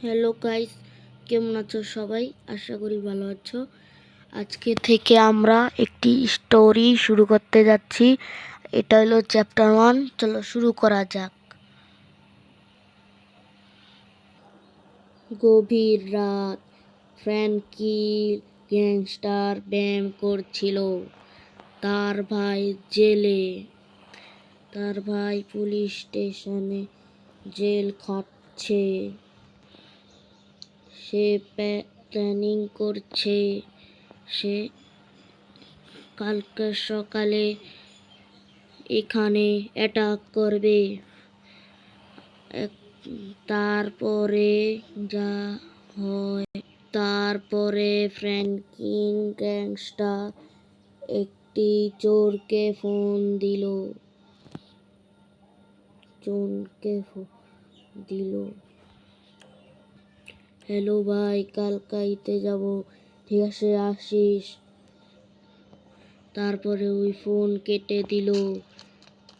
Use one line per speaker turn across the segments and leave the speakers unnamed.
Hello guys, কেমন আছো সবাই? আশা করি ভালো আছো। আজকে থেকে আমরা একটি স্টোরি শুরু করতে যাচ্ছি। এটা হলো চ্যাপ্টার 1। চলো শুরু করা যাক। গভীর রাত। ফ্র্যাঙ্কি গ্যাংস্টার ব্যায়াম করছিল। তার ভাই জেলে। তার ভাই পুলিশ স্টেশনে জেল খাটছে। সে প্ল্যানিং করছে সে কালকে সকালে এখানে অ্যাটাক করবে। তারপরে যা হয়। তারপরে ফ্র্যাঙ্কিন গ্যাংস্টার একটি চোরকে ফোন দিল। হ্যালো ভাই, কালকাইতে যাব, ঠিক আছে আসিস? তারপরে ওই ফোন কেটে দিল।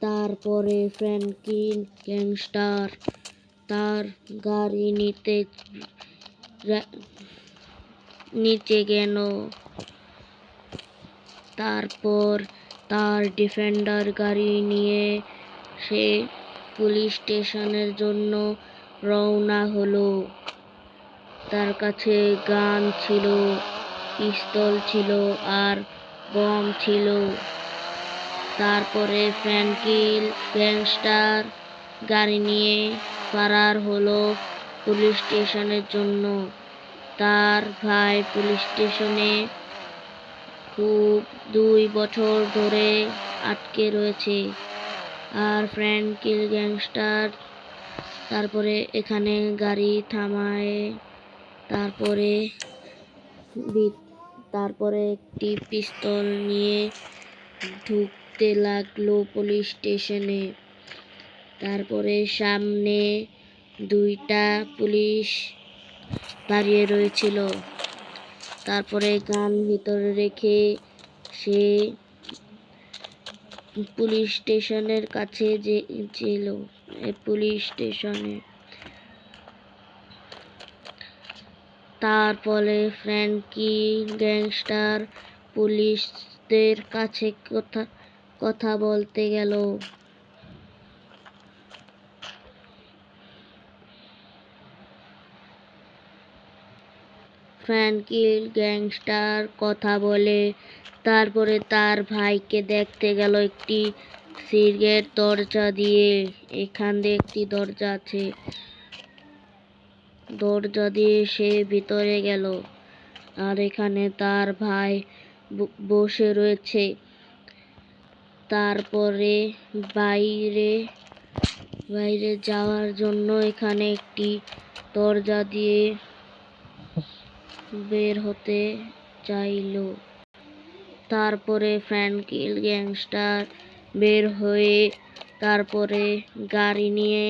তারপরে ফ্র্যাঙ্কিন গ্যাংস্টার তার গাড়ি নিচে গেল। তারপর তার ডিফেন্ডার গাড়ি নিয়ে সে পুলিশ স্টেশনের জন্য রওনা হলো। তার কাছে গান ছিল, পিস্তল ছিল আর বম ছিল। তারপরে ফ্র্যাঙ্কিন গ্যাংস্টার গাড়ি নিয়ে ফারার হলো পুলিশ স্টেশনের জন্য। তার ভাই পুলিশ স্টেশনে 2 বছর ধরে আটকে রয়েছে। আর ফ্র্যাঙ্কিন গ্যাংস্টার তারপরে এখানে গাড়ি থামায়। তারপরে একটি পিস্তল নিয়ে ঢুকতে লাগলো পুলিশ স্টেশনে। তারপরে সামনে 2টা পুলিশ দাঁড়িয়ে রয়েছিল। তারপরে গান ভিতরে রেখে সে পুলিশ স্টেশনের কাছে ছিল। পুলিশ স্টেশনে তারপরে ফ্র্যাঙ্কিন গ্যাংস্টার পুলিশদের কাছে কথা বলতে গেল। ফ্র্যাঙ্কিন গ্যাংস্টার কথা বলে তারপরে তার ভাইকে দেখতে গেল একটি সিগারেট দরজা দিয়ে। এখানে একটি দরজা আছে। দরজা দিয়ে সে ভিতরে গেল। আর এখানে তার ভাই বসে রয়েছে। তারপরে বাইরে যাওয়ার জন্য এখানে একটি দরজা দিয়ে বের হতে চাইল। তারপরে ফ্র্যাঙ্কিন গ্যাংস্টার বের হয়ে তারপরে গাড়ি নিয়ে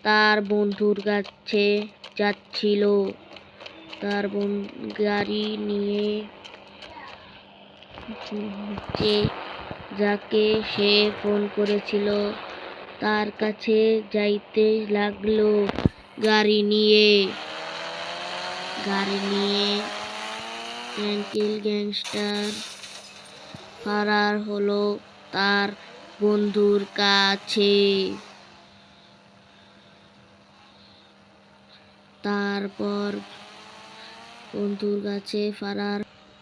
তার বন্ধুর কাছে যাচ্ছিল। তার গাড়ি নিয়ে যাকে সে ফোন করেছিল তার কাছে যাইতে লাগলো। গাড়ি নিয়ে ফ্র্যাঙ্কিন গ্যাংস্টার ফারার হলো তার বন্ধুর কাছে।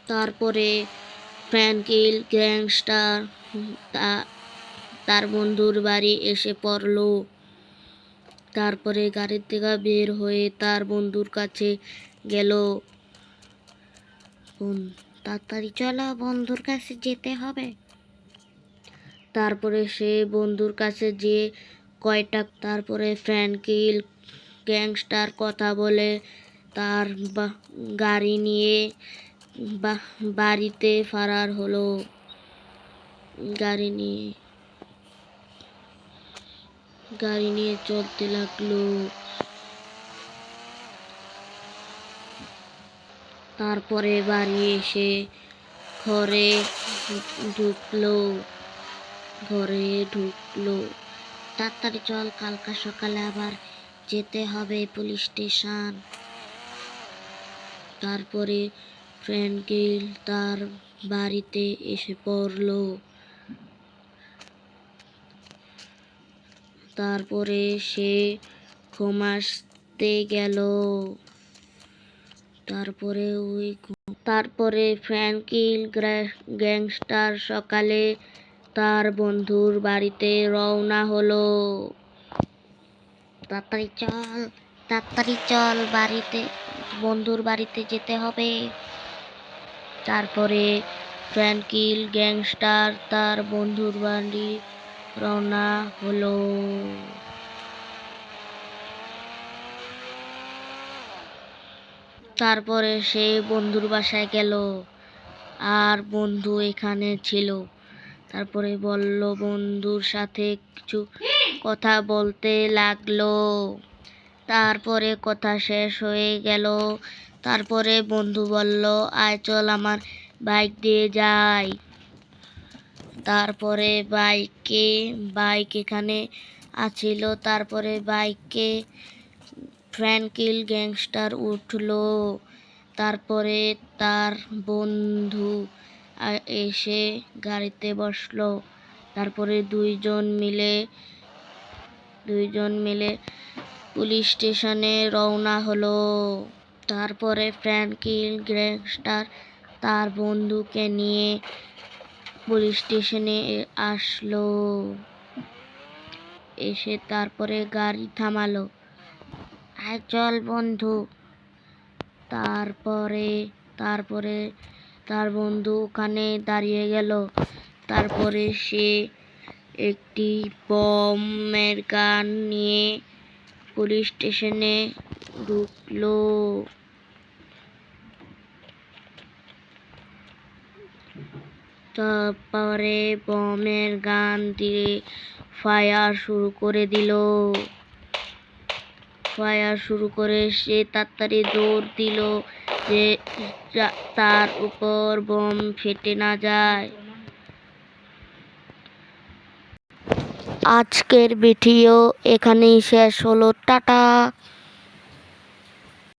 তারপরে ফ্র্যাঙ্কিন গ্যাংস্টার তার বন্ধুর বাড়ি এসে পড়ল। তারপরে গাড়ি থেকে বের হয়ে তার বন্ধুর কাছে গেল। তাড়াতাড়ি চলো, বন্ধুর কাছে যেতে হবে। তারপরে সে বন্ধুর কাছে যেয়ে তারপরে ফ্র্যাঙ্কিন গ্যাংস্টার কথা বলে তার গাড়ি নিয়ে বাড়িতে ফারার হলো। গাড়ি নিয়ে চলতে লাগলো। তারপরে বাড়ি এসে ঘরে ঢুকলো। তাড়াতাড়ি চল, কালকা সকালে আবার যেতে হবে পুলিশ স্টেশন। তারপরে ফ্র্যাঙ্কলিন তার বাড়িতে এসে পড়লো। তারপরে সে ঘুমাতে গেল। তারপরে ফ্র্যাঙ্কলিন গ্যাংস্টার সকালে তার বন্ধুর বাড়িতে রওনা হলো। তাড়াতাড়ি চল বন্ধুর বাড়িতে যেতে হবে। তারপরে ফ্র্যাঙ্কলিন গ্যাংস্টার তার বন্ধুর বাড়ি রওনা হলো। তারপরে সে বন্ধুর বাসায় গেল, আর বন্ধু এখানে ছিল। তারপরে বন্ধুর সাথে কিছু কথা বলতে লাগলো। তারপরে কথা শেষ হয়ে গেল। তারপরে বন্ধু বলল, আয় চল আমার বাইক দিয়ে যাই। তারপরে বাইক এখানে আছিল। তারপরে বাইকে ফ্র্যাঙ্কলিন গ্যাংস্টার উঠলো। তারপরে তার বন্ধু এসে গাড়িতে বসলো। তারপরে দুইজন মিলে পুলিশ স্টেশনে রওনা হলো। তারপরে ফ্র্যাঙ্কলিন গ্যাংস্টার তার বন্ধুকে নিয়ে পুলিশ স্টেশনে আসলো। এসে তারপরে গাড়ি থামালো। আয় চল বন্ধু। তারপরে তার বন্ধু ওখানে দাঁড়িয়ে গেল। তারপরে সে একটি বমের গান নিয়ে পুলিশ স্টেশনে ঢুকলো। তারপরে বমের গান দিয়ে ফায়ার শুরু করে সে তাড়াতাড়ি দৌড় দিল যে তার উপর বোম ফেটে না যায়। আজকের ভিডিও এখানেই শেষ হলো। টাটা।